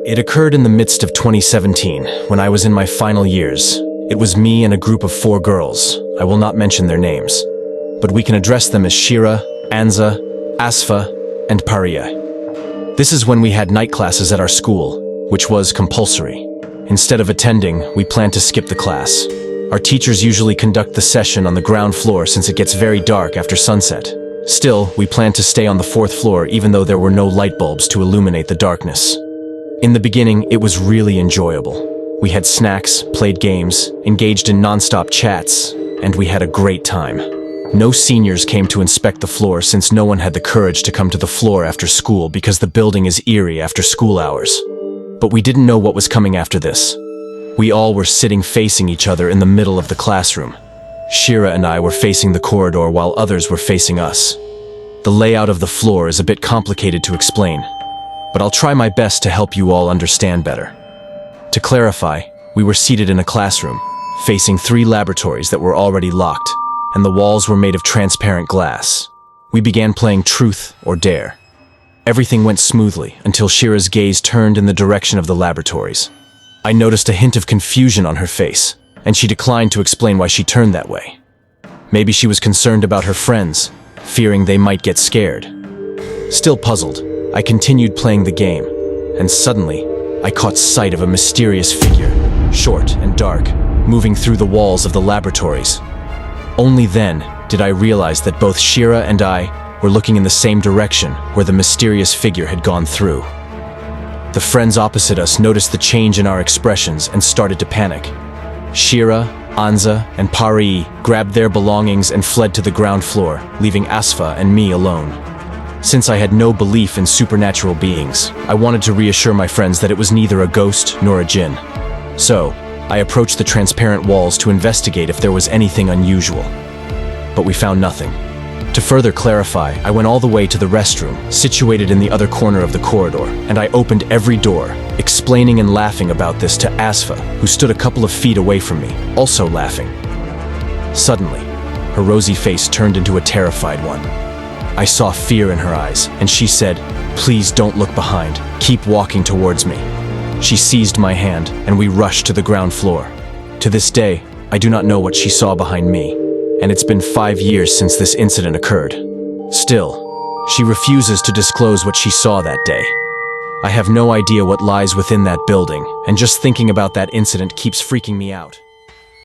It occurred in the midst of 2017, when I was in my final years. It was me and a group of 4 girls. I will not mention their names, but we can address them as Shira, Anza, Asfa, and Paria. This is when we had night classes at our school, which was compulsory. Instead of attending, we planned to skip the class. Our teachers usually conduct the session on the ground floor since it gets very dark after sunset. Still, we planned to stay on the 4th floor even though there were no light bulbs to illuminate the darkness. In the beginning, it was really enjoyable. We had snacks, played games, engaged in non-stop chats, and we had a great time. No seniors came to inspect the floor since no one had the courage to come to the floor after school because the building is eerie after school hours. But we didn't know what was coming after this. We all were sitting facing each other in the middle of the classroom. Shira and I were facing the corridor while others were facing us. The layout of the floor is a bit complicated to explain, but I'll try my best to help you all understand better. To clarify, we were seated in a classroom, facing 3 laboratories that were already locked, and the walls were made of transparent glass. We began playing Truth or Dare. Everything went smoothly until Shira's gaze turned in the direction of the laboratories. I noticed a hint of confusion on her face, and she declined to explain why she turned that way. Maybe she was concerned about her friends, fearing they might get scared. Still puzzled, I continued playing the game, and suddenly, I caught sight of a mysterious figure, short and dark, moving through the walls of the laboratories. Only then did I realize that both Shira and I were looking in the same direction where the mysterious figure had gone through. The friends opposite us noticed the change in our expressions and started to panic. Shira, Anza, and Pari grabbed their belongings and fled to the ground floor, leaving Asfa and me alone. Since I had no belief in supernatural beings, I wanted to reassure my friends that it was neither a ghost nor a jinn. So, I approached the transparent walls to investigate if there was anything unusual. But we found nothing. To further clarify, I went all the way to the restroom, situated in the other corner of the corridor, and I opened every door, explaining and laughing about this to Asfa, who stood a couple of feet away from me, also laughing. Suddenly, her rosy face turned into a terrified one. I saw fear in her eyes, and she said, "Please don't look behind. Keep walking towards me." She seized my hand, and we rushed to the ground floor. To this day, I do not know what she saw behind me, and it's been 5 years since this incident occurred. Still, she refuses to disclose what she saw that day. I have no idea what lies within that building, and just thinking about that incident keeps freaking me out.